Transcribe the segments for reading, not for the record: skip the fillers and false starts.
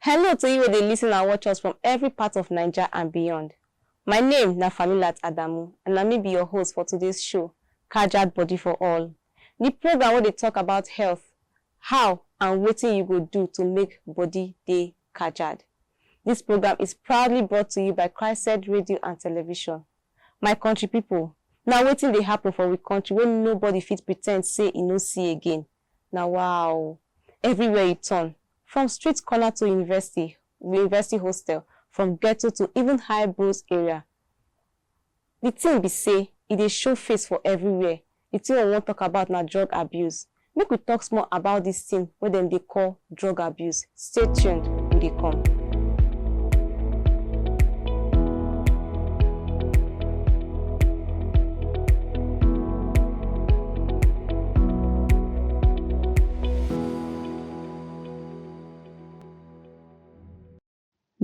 Hello to you where they listen and watch us from every part of Nigeria and beyond. My name na Familat Adamu and I may be your host for today's show, Kajad Body for All. The program where they talk about health, how and wetin you go do to make body dey Kajad. This program is proudly brought to you by Kajad Radio and Television. My country people, now wetin dey happen for we country wey nobody fit pretend say e no see again. Now wow, everywhere you turn. From street corner to university hostel, from ghetto to even high bros area. The thing be say, e dey show face for everywhere. The thing I wan talk about na drug abuse. Make we talk more about this thing wey dem dey call drug abuse. Stay tuned, we dey come.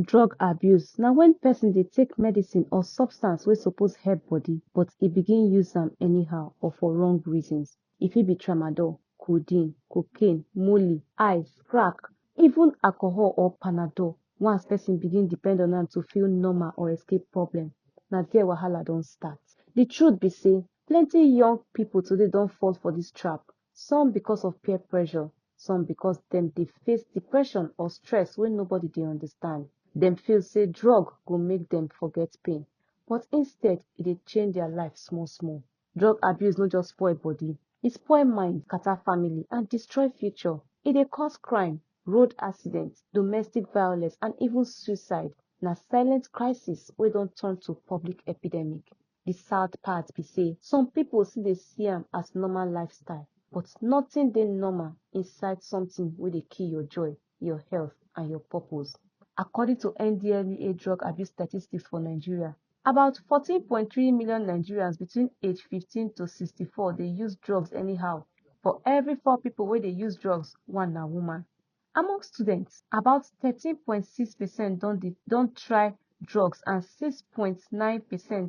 Drug abuse na when person dey take medicine or substance wey suppose help body but e begin use am anyhow or for wrong reasons. E fit be tramadol, codeine, cocaine, molly, ice, crack, even alcohol or panadol. Once person begin depend on am to feel normal or escape problem, na there wahala don start. The truth be say plenty young people today don fall for this trap. Some because of peer pressure, some because dem dey face depression or stress wey nobody dey understand. Dem feel say drug go make dem forget pain, but instead e dey change their life small small. Drug abuse no just spoil body, e spoil mind, scatter family and destroy future. E dey cause crime, road accident, domestic violence and even suicide. Na silent crisis wey don turn to public epidemic. The sad part be say some people still dey see am as normal lifestyle, but nothing dey normal inside something wey dey kill your joy, your health and your purpose. According to NDLEA drug abuse statistics for Nigeria, about 14.3 million Nigerians between age 15 to 64 dey use drugs anyhow. For every 4 people wey dey use drugs, 1 na woman. Among students, about 13.6% don try drugs and 6.9%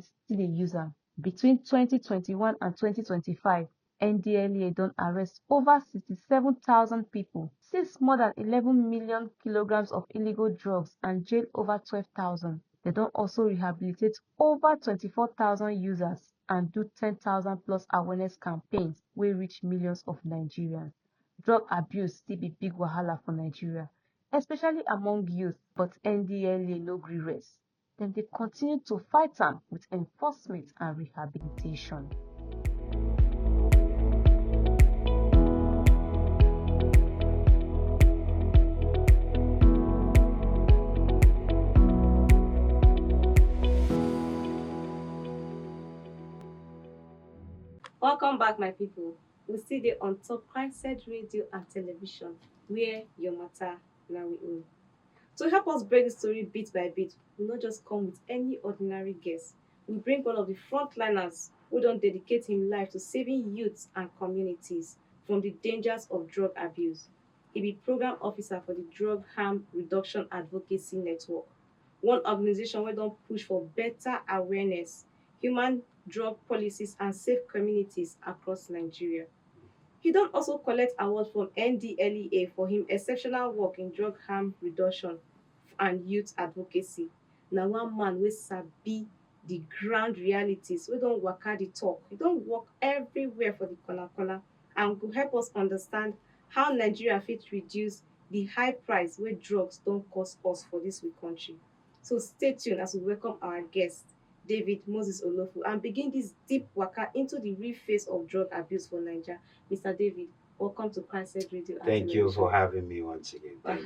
still dey use am. Between 2021 and 2025, NDLEA don arrest over 67,000 people, seize more than 11 million kilograms of illegal drugs and jail over 12,000. They don also rehabilitate over 24,000 users and do 10,000 plus awareness campaigns wey reach millions of Nigerians. Drug abuse still be big wahala for Nigeria, especially among youth, but NDLEA no gree rest. Dem dey continue to fight am with enforcement and rehabilitation. Welcome back, my people. We still dey on top Kajad Radio and Television, where your matter na we own. To help us break the story bit by bit, we no just come with any ordinary guest. We bring one of the frontliners who don dedicate him life to saving youths and communities from the dangers of drug abuse. He be program officer for the Drug Harm Reduction Advocacy Network, one organization wey don push for better awareness, human drug policies and safe communities across Nigeria. He don also collect award from NDLEA for him exceptional work in drug harm reduction and youth advocacy. Na one man wey sabi the ground realities, wey don waka the talk. He don work everywhere for the corner and go help us understand how Nigeria fit reduce the high price wey drugs don cost us for this we country. So stay tuned as we welcome our guest, David Moses Olofu, and begin this deep waka into the real face of drug abuse for Nigeria. Mr. David, welcome to Kajad Radio. Thank you for having me once again. We're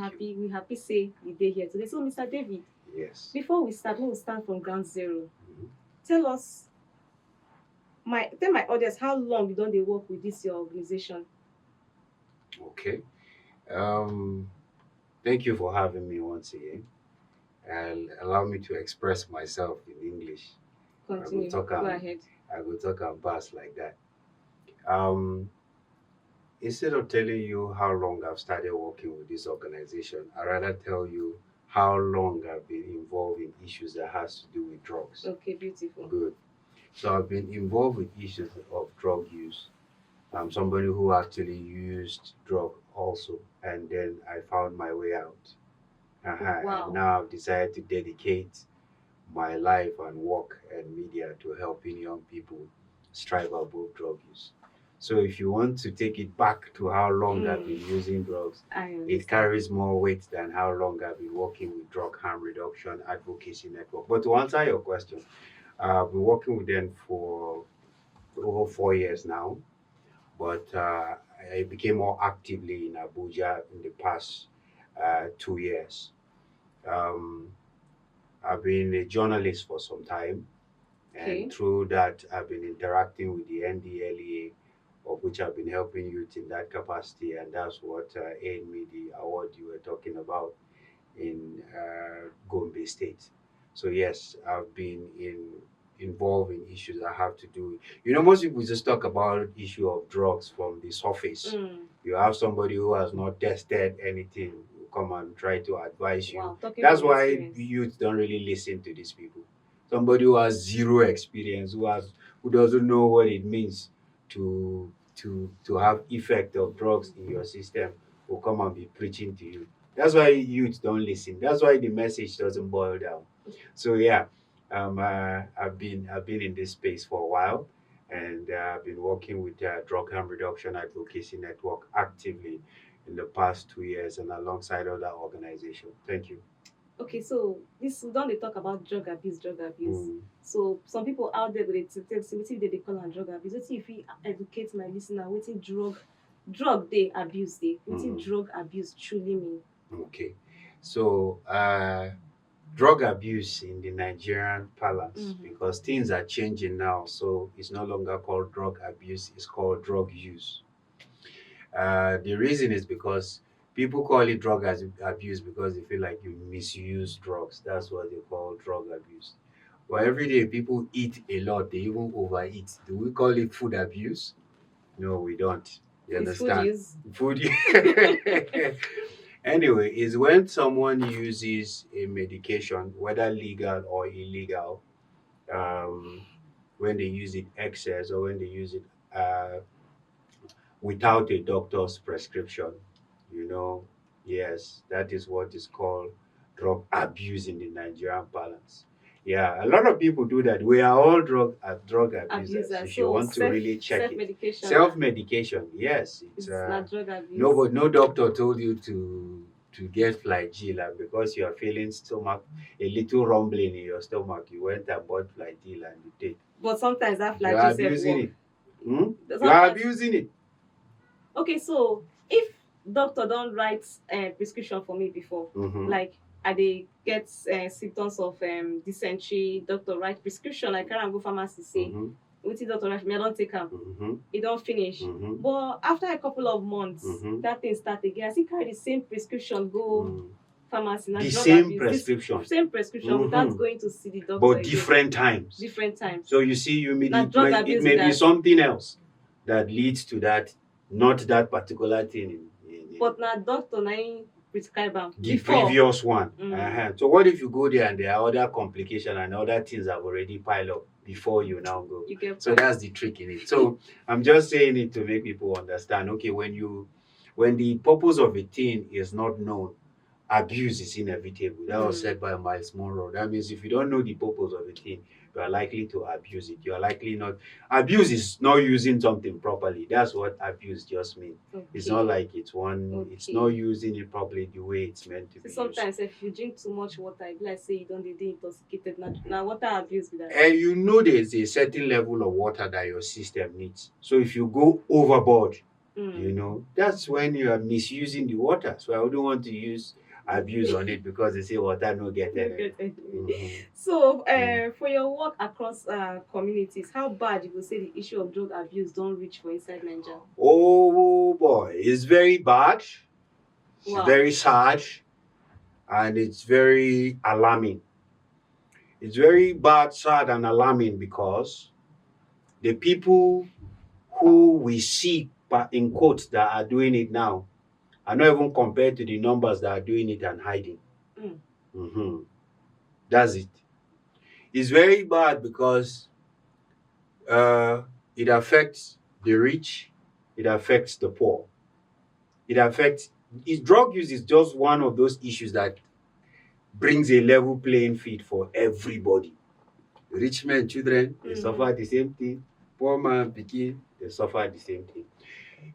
happy say you dey here today. So, Mr. David, Yes. before we start from ground zero. Tell my audience how long you don dey work with this your organization. Okay. Thank you for having me once again. And allow me to express myself in English. Continue. Go ahead. I will talk and pass like that. Instead of telling you how long I've started working with this organization, I'd rather tell you how long I've been involved in issues that has to do with drugs. Okay, beautiful. Good. So I've been involved with issues of drug use. I'm somebody who actually used drug also, and then I found my way out. And Wow. now I've decided to dedicate my life and work and media to helping young people strive above drug use. So if you want to take it back to how long I've been Mm, using drugs, I it understand. carries more weight than how long I've been working with drug harm reduction advocacy network. But to answer your question, I've been working with them for over 4 years now, but I became more actively in Abuja in the past 2 years. Um, I've been a journalist for some time, and Okay. through that, I've been interacting with the NDLEA, of which I've been helping youth in that capacity, and that's what earned me the award you were talking about in Gombe State. So yes, I've been involved in issues that have to do. Most people just talk about issue of drugs from the surface. Mm, You have somebody who has not tested anything who come and try to advise you. wow. Talking That's from why experience. youth don't really listen to these people. Somebody who has zero experience, who doesn't know what it means to have effect of drugs in your system will come and be preaching to you. That's why youth don't listen. That's why the message doesn't boil down. So yeah, I've been in this space for a while, and I've been working with Drug Harm Reduction Advocacy Network actively in the past 2 years, and alongside other organizations. Thank you. Okay, so this we don dey talk about drug abuse, drug abuse. Mm. So some people out there go dey tell say wetin dey call am drug abuse. Wetin you fit educate my lis ten er wetin drug dey abuse dey wetin Mm. drug abuse truly mean? Okay, so drug abuse in the Nigerian parlance, Mhm. because things are changing now, so it's no longer called drug abuse; it's called drug use. The reason is because people call it abuse because they feel like you misuse drugs. That's what they call drug abuse. But every day people eat a lot, they even overeat. Do we call it food abuse? No, we don't. You Is food understand? use? Food. Anyway, is when someone uses a medication, whether legal or illegal, um, when they use it excess or when they use it without a doctor's prescription. You know, yes, that is what is called drug abuse in the Nigerian parlance. Yeah, a lot of people do that. We are all drug abusers. Abuser. If you So want to really check self it, medication self medication. Yes, it's is not drug abuse. no doctor told you to get flagyl, and because you are feeling stomach a little rumbling in your stomach, you went and bought flagyl and you take. But sometimes that You are flagyl self abusing work. it. Hmm? You are Sometimes abusing it. okay, so if doctor don write prescription for me before, Mm-hmm. like I dey get symptoms of dysentery, doctor write prescription, I carry am go pharmacy say Mm-hmm. wetin doctor write for me, I don take am, Mm-hmm. e don finish. Mm-hmm. But after a couple of months, Mm-hmm. that thing start again. I still carry the same prescription go Mm. pharmacy, na The drug same abuse. prescription, This same prescription without Mm-hmm. going to see the doctor but again. different times. Different times. So you see, Na drug it abuse may be be that. something else that leads to that, not that particular thing in But na doctor na im prescribe am the before. previous one. Mm. So what if you go there and there are other complications and other things have already piled up before you now go? You get So that's the trick in it. So I'm just saying it to make people understand. Okay, when the purpose of a thing is not known, abuse is inevitable. That was said by Miles Monroe. That means if you don't know the purpose of a thing, you are likely to abuse it. You are likely not. Abuse is not using something properly. That's what abuse just means. Okay. It's not like it's one. It's not Okay. using it properly the way it's meant to So be used. sometimes if you drink too much water, e be like say you don dey intoxicated. Na water abuse be that. And you know there's a certain level of water that your system needs. So if you go overboard, that's when you are misusing the water. So I wouldn't want to use abuse on it because they say water no get No energy. get energy. Mhm. So for your work across communities, how bad you go say the issue of drug abuse don reach for inside Naija? Oh boy, it's very bad. It's Wow. very sad, and it's very alarming. It's very bad, sad, and alarming because the people who we see, in quotes, that are doing it now are not even compared to the numbers that are doing it and hiding. Mm. Mm-hmm. That's it. It's very bad because it affects the rich, it affects the poor. Drug use is just one of those issues that brings a level playing field for everybody. Rich men, children, they suffer the same thing. Poor man, pikin, they suffer the same thing.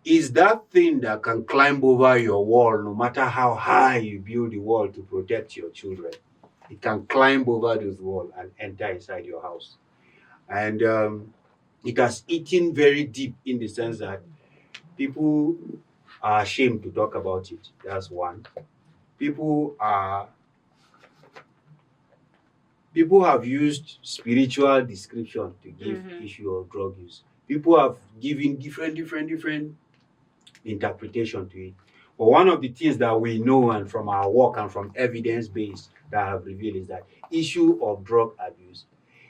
Is that thing that can climb over your wall, no matter how high you build the wall to protect your children. It can climb over those walls and enter inside your house. And it has eaten very deep in the sense that people are ashamed to talk about it. That's one. People are people have used spiritual description to give issue of drug use. People have given different interpretation to it. But one of the things that we know and from our work and from evidence base that have revealed is that issue of drug abuse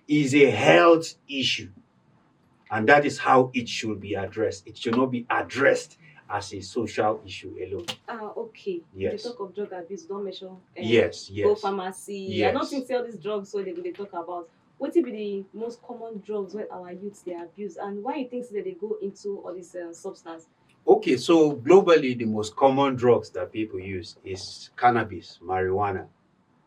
is a health issue. And that is how it should be addressed. It should not be addressed as a social issue alone. Okay. Yes. They talk of drug abuse, don't mention Yes. go pharmacy. Yes. I don't think sell these drugs so they talk about. What will be the most common drugs where our youths they abuse and why you think that they go into all these substance? Okay, so globally, the most common drugs that people use is cannabis, marijuana.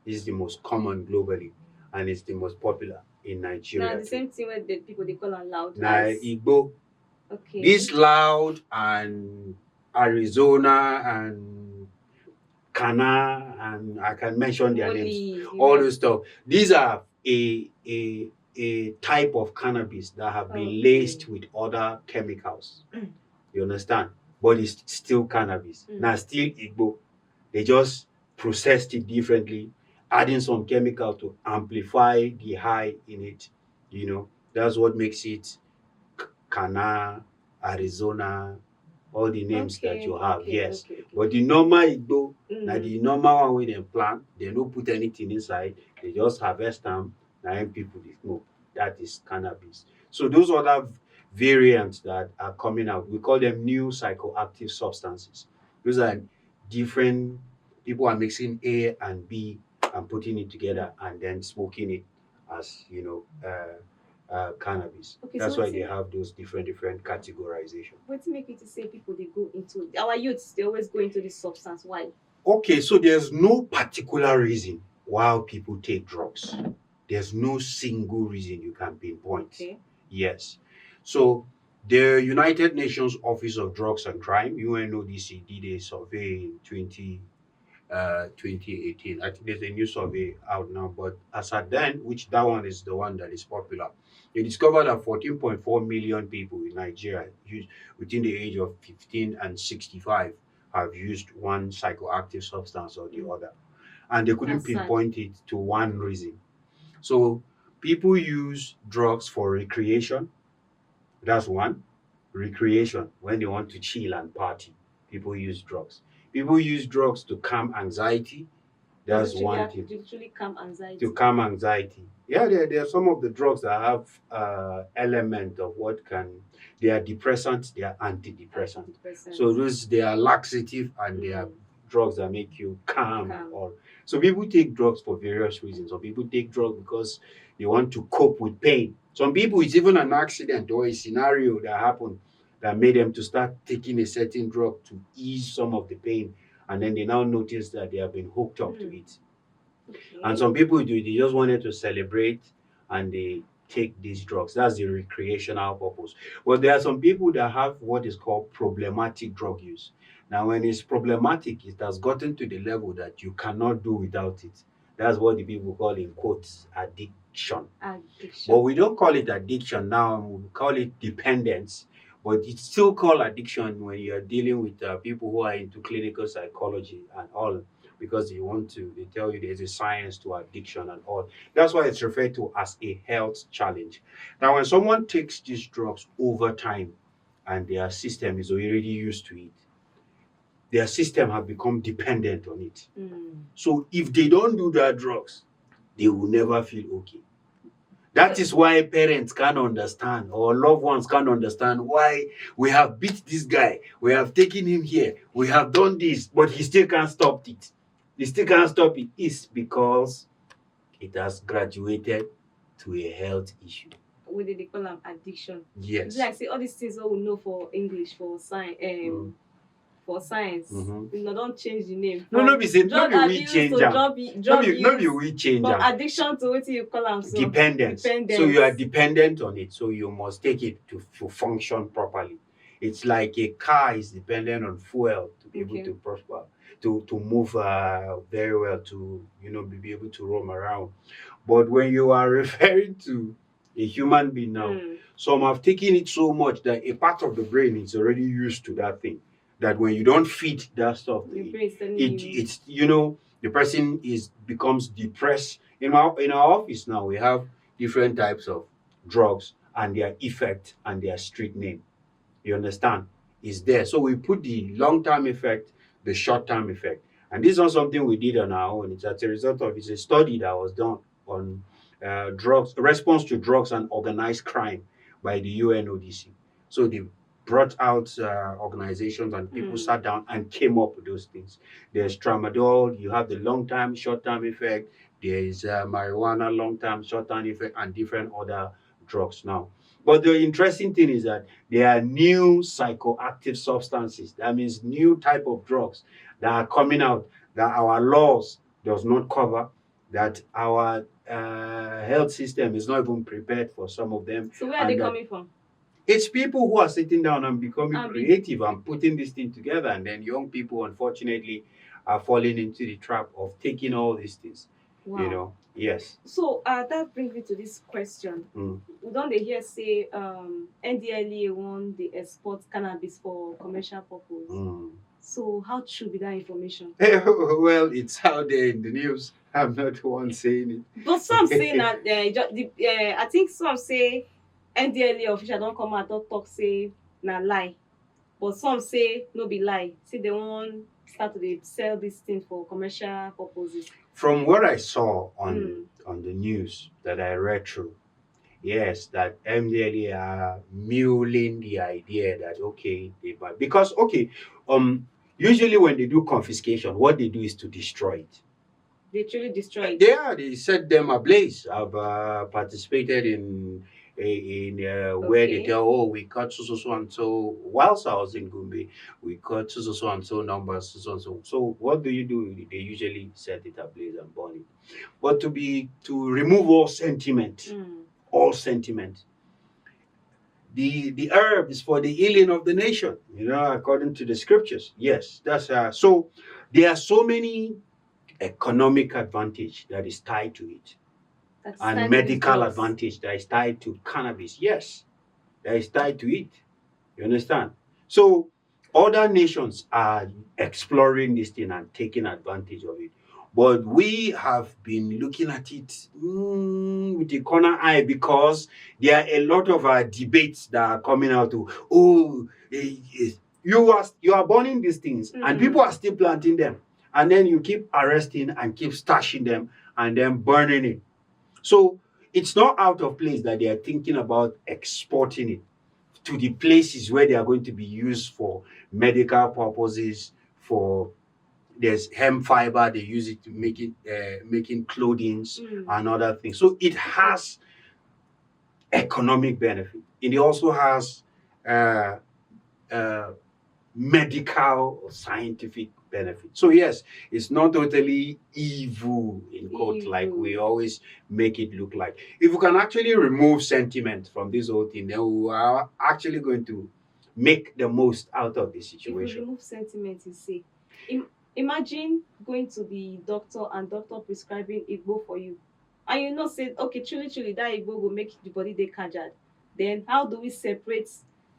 This is the most common globally, and it's the most popular in Nigeria. Now the same thing where the people they call them loud. Now, Igbo. Okay. This loud and Arizona and Kana, and I can mention their names. All those stuff. These are a type of cannabis that have been laced with other chemicals. You understand? But it's still cannabis. Now, still Igbo. They just processed it differently, adding some chemical to amplify the high in it. You know, that's what makes it Kana, Arizona, all the names that you have. Yes. But the normal Igbo, now the normal one with them plant, they don't put anything inside. They just harvest them. Now people they smoke. That is cannabis. So those other variants that are coming out, we call them new psychoactive substances. Those are different people are mixing A and B and putting it together and then smoking it as cannabis. Okay, that's why they have those different categorization. What make it to say people they go into our youths they always go into this substance? Why? Okay, so there's no particular reason why people take drugs. There's no single reason you can pinpoint. Okay. Yes. So the United Nations Office of Drugs and Crime, UNODC, did a survey in 2018. I think there's a new survey out now, but as at then, which that one is the one that is popular, they discovered that 14.4 million people in Nigeria within the age of 15 and 65 have used one psychoactive substance or the other. And they couldn't pinpoint it to one reason. So people use drugs for recreation. That's one. Recreation, when they want to chill and party, people use drugs. People use drugs to calm anxiety. That's one thing. To literally calm anxiety. To calm anxiety. Yeah, there are some of the drugs that have element of they are depressants, they are antidepressants. So they are laxative and they are drugs that make you calm. So people take drugs for various reasons. Some people take drugs because they want to cope with pain. Some people, it's even an accident or a scenario that happened that made them to start taking a certain drug to ease some of the pain. And then they now notice that they have been hooked up to it. Okay. And some people they just wanted to celebrate and they take these drugs. That's the recreational purpose. But there are some people that have what is called problematic drug use. Now, when it's problematic, it has gotten to the level that you cannot do without it. That's what the people call in quotes addiction. But we don't call it addiction now, we call it dependence. But it's still called addiction when you're dealing with people who are into clinical psychology and all, because they tell you there's a science to addiction and all. That's why it's referred to as a health challenge. Now, when someone takes these drugs over time and their system is already used to it, their system have become dependent on it. So if they don't do that drugs, they will never feel okay. That is why parents can't understand or loved ones can't understand why we have beat this guy, we have taken him here, we have done this, but he still can't stop it. He still can't stop it. It's because it has graduated to a health issue. What did they call them? Addiction. Yes. It's like say all these things that we know for English, for science, for science. Don't change the name. No be say no Drug be we abuse change to am. drug No use. be we change From am. addiction to wetin you call am so. Dependence. So you are dependent on it. So you must take it to function properly. It's like a car is dependent on fuel to be able to prosper, to move very well, to be able to roam around. But when you are referring to a human being now, some have taken it so much that a part of the brain is already used to that thing. That when you don't feed that stuff, it's the person becomes depressed. In our office now, we have different types of drugs and their effect and their street name. You understand? Is there. So we put the long-term effect, the short-term effect. And this is not something we did on our own. It's as a result of a study that was done on drugs, response to drugs and organized crime by the UNODC. So they brought out organizations and people sat down and came up with those things. There's tramadol, you have the long-term, short-term effect. There is marijuana, long-term, short-term effect, and different other drugs now. But the interesting thing is that there are new psychoactive substances. That means new type of drugs that are coming out that our laws does not cover, that our health system is not even prepared for some of them. So where are they coming from? It's people who are sitting down and becoming creative and putting this thing together. And then young people, unfortunately, are falling into the trap of taking all these things. Wow. Yes. So that brings me to this question. We don't hear say NDLEA want the export cannabis for commercial purpose. So how true be that information? Well, it's out there in the news. I'm not the one saying it. But some say that I think some say NDLEA official don't come out don't talk say na lie. But some say no be lie. Say they want start to sell this thing for commercial purposes. From what I saw on the news that I read through, yes, that MDLE are mulling the idea that because usually when they do confiscation, what they do is to destroy it. They truly destroy it. Yeah, they set them ablaze. I've participated in where they tell, we cut so and so. Whilst I was in Gombe, we cut so and so numbers, so and so. So what do? They usually set it ablaze and burn it. But to remove all sentiment, the herb is for the healing of the nation, according to the scriptures. Yes, that's so. There are so many economic advantage that is tied to it. And medical advantage that is tied to cannabis. Yes, that is tied to it. You understand? So other nations are exploring this thing and taking advantage of it. But we have been looking at it with a corner eye because there are a lot of debates that are coming out to, you are burning these things and people are still planting them. And then you keep arresting and keep stashing them and then burning it. So it's not out of place that they are thinking about exporting it to the places where they are going to be used for medical purposes. There's hemp fiber, they use it to making clothing and other things. So it has economic benefit. It also has medical or scientific benefit. So yes, it's not totally evil in quote like we always make it look like. If we can actually remove sentiment from this whole thing, then we are actually going to make the most out of the situation. If we remove sentiment, you see, imagine going to the doctor and doctor prescribing Igbo for you, and say, okay, truly that Igbo will make the body dey kajad. Then how do we separate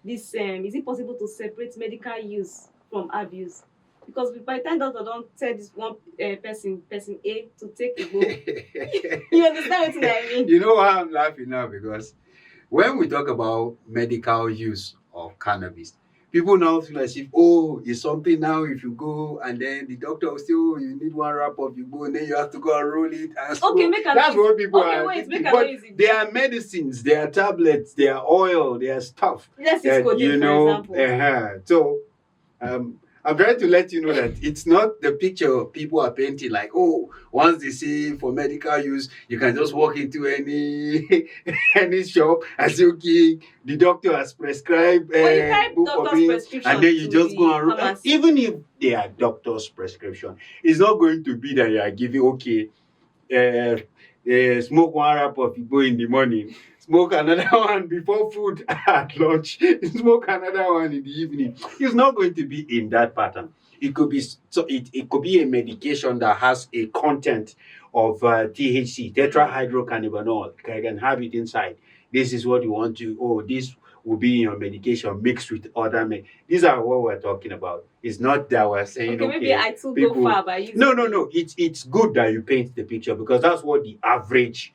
this? Is it possible to separate medical use from abuse? Because by the time doctor don't tell this one person A to take Igbo, you understand what I mean? You know why I'm laughing now? Because when we talk about medical use of cannabis, people now feel as if, it's something now if you go and then the doctor will say, you need one wrap of Igbo and then you have to go and roll it. And that's what people are thinking. But there are medicines, there are tablets, there are oil, there are stuff. Let's just go for example. So I'm trying to let you know that it's not the picture people are painting like, oh, once they say for medical use, you can just walk into any any shop and say, okay, the doctor has prescribed But you carry book for doctor's me, prescription and then you to just go the and pharmacy. even if they are doctor's prescription, it's not going to be that you are giving smoke one wrap of Igbo in the morning, smoke another one before food at lunch, smoke another one in the evening. It's not going to be in that pattern. It could be it could be a medication that has a content of THC, tetrahydrocannabinol. You can have it inside. This is what you want to. Oh, this will be in your medication mixed with other. These are what we're talking about. It's not that we're saying Okay, maybe I too go people. far by using No. It's good that you paint the picture because that's what the average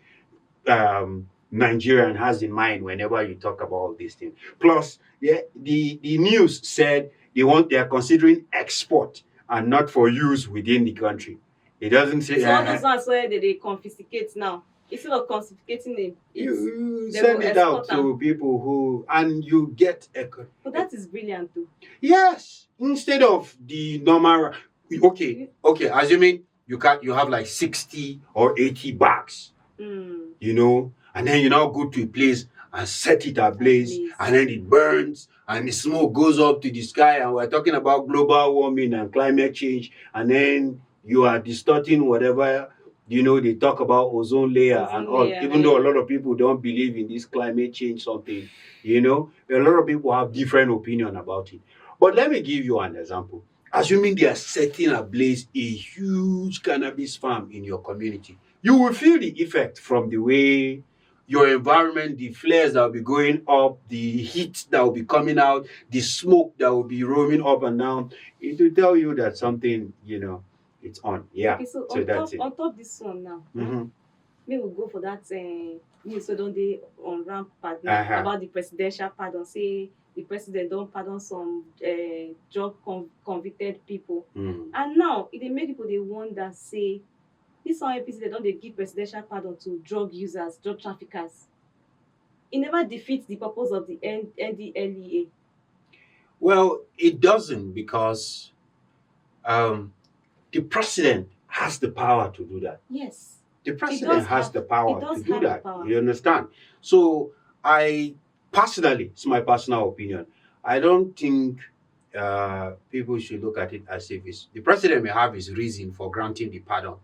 Nigerian has in mind whenever you talk about all these things. Plus, yeah, the news said they are considering export and not for use within the country. It doesn't say. So all those ones where they confiscate now. Instead of confiscating it, You they send will it out export them. to people who, and you get But that is brilliant too. yes, instead of the normal. Okay, assuming you have like 60 or 80 bags, you know, and then you now go to a place and set it ablaze, and then it burns and the smoke goes up to the sky, and we're talking about global warming and climate change, and then you are distorting whatever they talk about ozone layer and all, even though a lot of people don't believe in this climate change something, a lot of people have different opinion about it. But let me give you an example. Assuming they are setting ablaze a huge cannabis farm in your community, you will feel the effect from the way your environment, the flares that will be going up, the heat that will be coming out, the smoke that will be roaming up and down. It will tell you that something, it's on. Yeah. Okay, so that's it. On top this one now, maybe we'll go for that news so don't they on rampart now about the presidential pardon. Say the president don't pardon some drug convicted people. And now it dey make people they wonder say this one APC they don't they give presidential pardon to drug users, drug traffickers. It never defeats the purpose of the NDLEA. Well, it doesn't because the president has the power to do that. Yes. The president has the power to do that. You understand? So it's my personal opinion. I don't think people should look at it as if the president may have his reason for granting the pardon.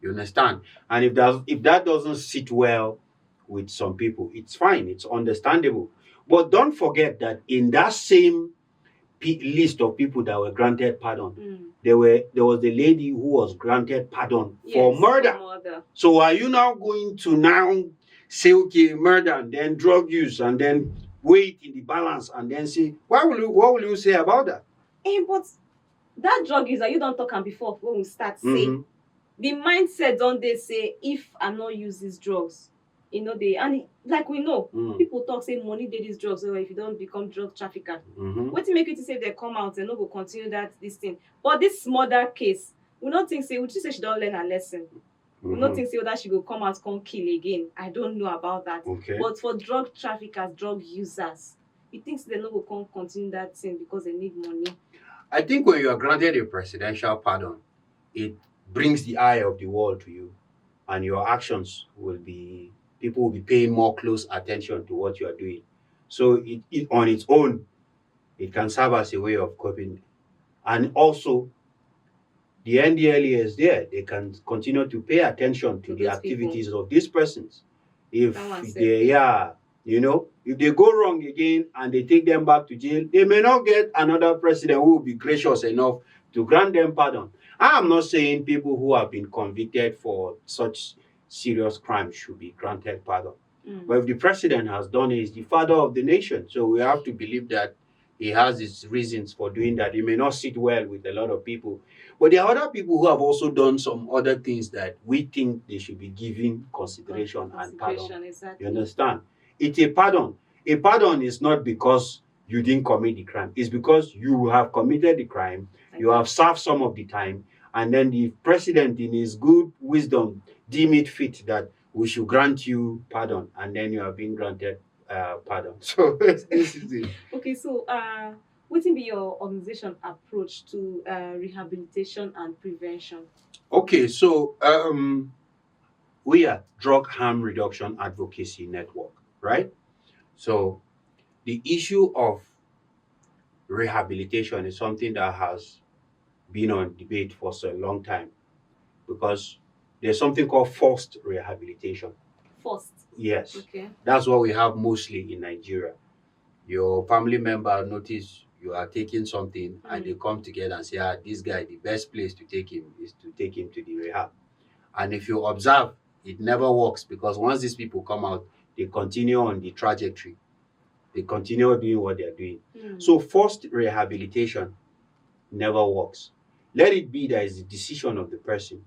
You understand? And if that doesn't sit well with some people, it's fine. It's understandable. But don't forget that in that same list of people that were granted pardon, there was the lady who was granted pardon for murder. So are you now going to say, okay, murder and then drug use and then weigh it in the balance and then say, what will you say about that? But that drug user, you don't talk on before when we start say the mindset don't they say if I not use these drugs, like we know, people talk say money dey these drugs, so if you don't become drug trafficker. What to make you to say they come out and not go continue this thing? But this murder case, we don't think say she don't learn her lesson. We don't think say whether she go come out come kill again. I don't know about that. Okay. But for drug traffickers, drug users, you think they not go come continue that thing because they need money? I think when you are granted a presidential pardon, it brings the eye of the world to you, and your actions people will be paying more close attention to what you are doing. So it on its own, it can serve as a way of coping. And also, the NDLEA is there. They can continue to pay attention to the activities of these persons. If they go wrong again and they take them back to jail, they may not get another president who will be gracious enough to grant them pardon. I am not saying people who have been convicted for such serious crimes should be granted pardon. But if the president has done it, he's the father of the nation. So we have to believe that he has his reasons for doing that. He may not sit well with a lot of people. But there are other people who have also done some other things that we think they should be given consideration and pardon. Exactly. You understand? It's a pardon. A pardon is not because you didn't commit the crime. It's because you have committed the crime, you have served some of the time, and then the president in his good wisdom deem it fit that we should grant you pardon, and then you have been granted pardon. So this is it. Okay, so What will be your organization approach to rehabilitation and prevention? Okay, so we are Drug Harm Reduction Advocacy Network, right? So the issue of rehabilitation is something that has been on debate for so a long time because there's something called forced rehabilitation. First, Yes, okay. that's what we have mostly in Nigeria. Your family member notice you are taking something and they come together and say, this guy, the best place to take him is to take him to the rehab. And if you observe, it never works because once these people come out, they continue on the trajectory. They continue doing what they're doing. So forced rehabilitation never works. Let it be that is the decision of the person,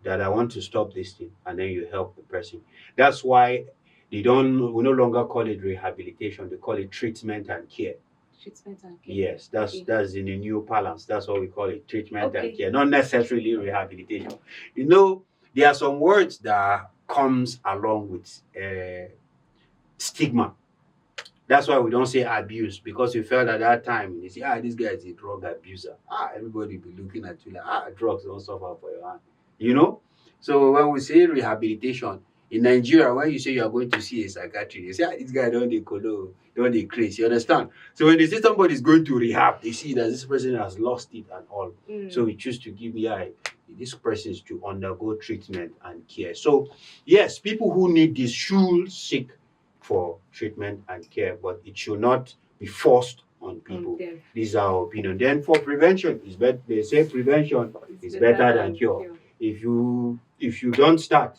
that I want to stop this thing, and then you help the person. That's why we no longer call it rehabilitation, they call it treatment and care. Treatment and care. Yes, that's in the new balance. That's what we call it, treatment and Okay. care, not necessarily rehabilitation. There are some words that comes along with stigma. That's why we don't say abuse, because we felt at that time they say, this guy is a drug abuser. Everybody be looking at you like, drugs don't suffer for your hand. You know? So when we say rehabilitation, in Nigeria, when you say you are going to see a psychiatrist, they say, this guy don't they colo, don't they crazy. You understand? So when they say somebody is going to rehab, they see that this person has lost it and all. So we choose to give this person is to undergo treatment and care. So yes, people who need this should seek for treatment and care, but it should not be forced on people. Okay. This is our opinion. Then for prevention, is better. They say prevention is better than cure. If you don't start,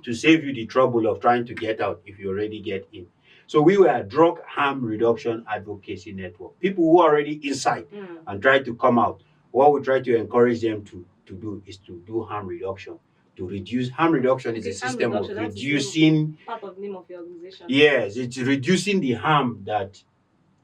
to save you the trouble of trying to get out if you already get in. So we were a Drug Harm Reduction Advocacy Network. People who are already inside and try to come out, what we try to encourage them to do is to do harm reduction. To reduce harm reduction is a system of reducing part of the name of your organization. Yes, it's reducing the harm that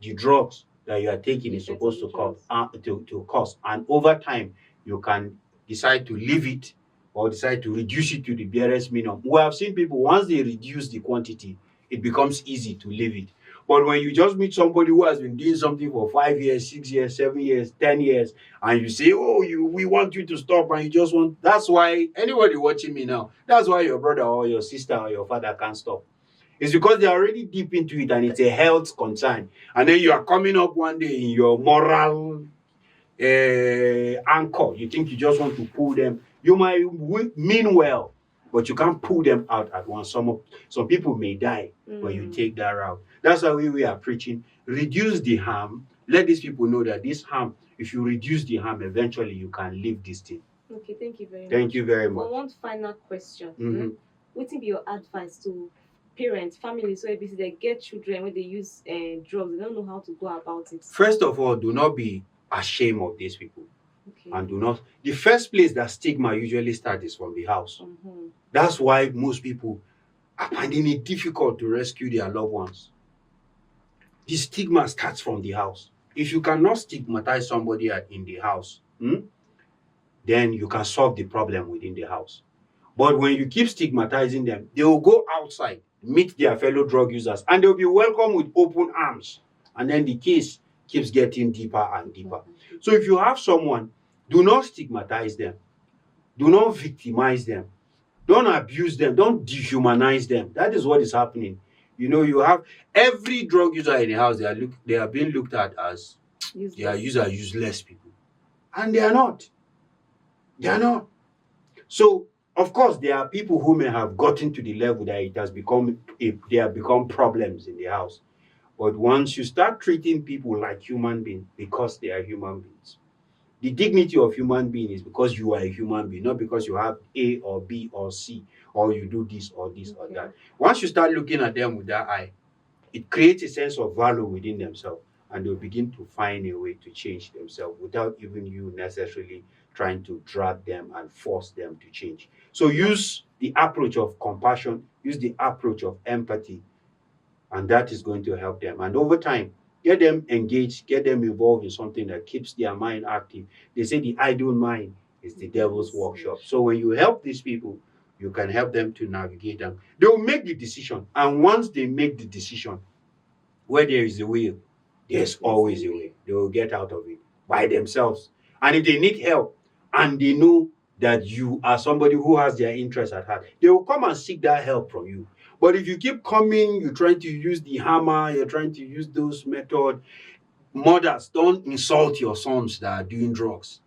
the drugs that you are taking is supposed to cause. And over time, you can decide to leave it or decide to reduce it to the barest minimum. We have seen people, once they reduce the quantity, it becomes easy to leave it. But when you just meet somebody who has been doing something for 5 years, 6 years, 7 years, 10 years, and you say, we want you to stop, and you just want, that's why anybody watching me now, that's why your brother or your sister or your father can't stop. It's because they're already deep into it and it's a health concern. And then you are coming up one day in your moral anchor. You think you just want to pull them. You might mean well, but you can't pull them out at once. Some people may die when you take that route. That's why we are preaching. Reduce the harm. Let these people know that this harm, if you reduce the harm, eventually you can leave this thing. Okay, thank you very much. Thank you very much. For one final question, what would be your advice to parents, families, so if they get children when they use drugs, they don't know how to go about it? First of all, do not be ashamed of these people. Okay. And do not. The first place that stigma usually starts is from the house. That's why most people are finding it difficult to rescue their loved ones. The stigma starts from the house. If you cannot stigmatize somebody in the house, then you can solve the problem within the house. But when you keep stigmatizing them, they will go outside, meet their fellow drug users, and they'll be welcomed with open arms. And then the case keeps getting deeper and deeper. So if you have someone, do not stigmatize them. Do not victimize them. Don't abuse them. Don't dehumanize them. That is what is happening. You have every drug user in the house, they are being looked at as they are useless people. And they are not. They are not. So of course, there are people who may have gotten to the level that they have become problems in the house. But once you start treating people like human beings because they are human beings, the dignity of human being is because you are a human being, not because you have A or B or C, or you do this or this or that. Once you start looking at them with that eye, it creates a sense of value within themselves, and they'll begin to find a way to change themselves without even you necessarily trying to drag them and force them to change. So use the approach of compassion, use the approach of empathy, and that is going to help them. And over time, get them engaged, get them involved in something that keeps their mind active. They say the idle mind is the devil's workshop. So when you help these people, you can help them to navigate them. They will make the decision. And once they make the decision, where there is a will, there's always a way. They will get out of it by themselves. And if they need help and they know that you are somebody who has their interest at heart, they will come and seek that help from you. But if you keep coming, you're trying to use the hammer, you're trying to use those methods. Mothers, don't insult your sons that are doing drugs.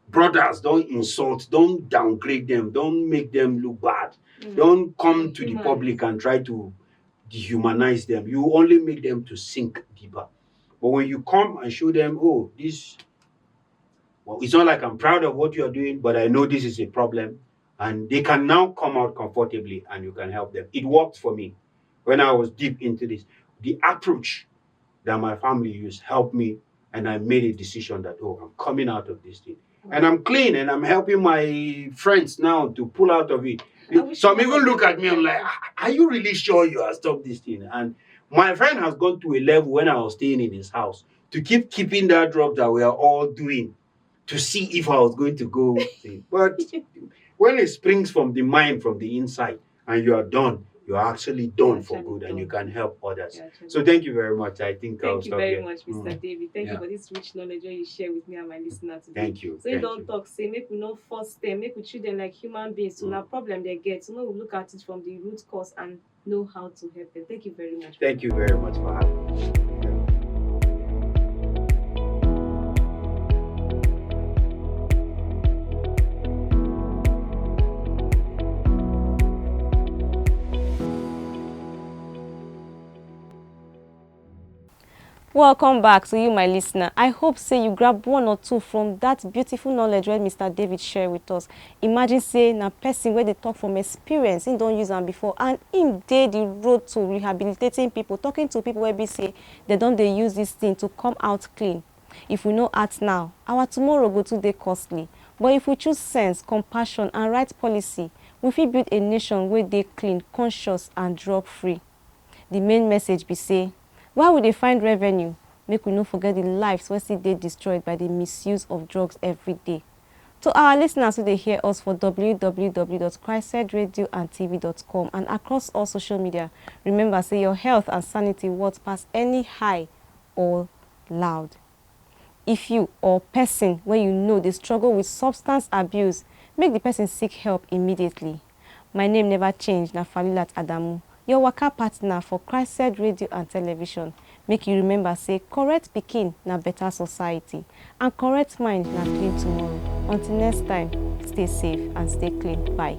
Brothers, don't downgrade them, don't make them look bad. Don't come to the public and try to dehumanize them. You only make them to sink deeper. But when you come and show them, oh, this, well, it's not like I'm proud of what you're doing, but I know this is a problem, and they can now come out comfortably and you can help them. It worked for me when I was deep into this. The approach that my family used helped me, and I made a decision that, oh, I'm coming out of this thing. And I'm clean, and I'm helping my friends now to pull out of it. Some even look at me, I'm like, are you really sure you have stopped this thing? And my friend has gone to a level when I was staying in his house to keeping that drug that we are all doing to see if I was going to go. But when it springs from the mind, from the inside, and you are done, you are actually done for good, and you can help others. So thank you very much. I think I'll Thank you stop very here. much, Mr. David. Thank you for this rich knowledge that you share with me and my listener today. Thank you. So you don't talk, say, make we not force them, make we treat them like human beings. So now problem they get, so now we look at it from the root cause and know how to help them. Thank you very much. Thank you very much for having me. Welcome back to you, my listener. I hope say you grab one or two from that beautiful knowledge where Mr. David shared with us. Imagine saying a person where they talk from experience, he don't use them before, and him dey the road to rehabilitating people, talking to people where they say they use this thing to come out clean. If we know act now, our tomorrow go to dey costly. But if we choose sense, compassion, and right policy, we fit build a nation where they clean, conscious, and drug free. The main message be say, why would they find revenue? Make we no forget the lives wey still dey destroyed by the misuse of drugs every day. To our listeners who dey hear us for www.christradioandtv.com and across all social media, remember say your health and sanity worth pass any high or loud. If you or person wey you know dey struggle with substance abuse, make the person seek help immediately. My name never change, na Falilat Adamu. Your waka partner for Kajad Radio and Television. Make you remember say correct pikin na better society and correct mind na clean tomorrow. Until next time, stay safe and stay clean. Bye.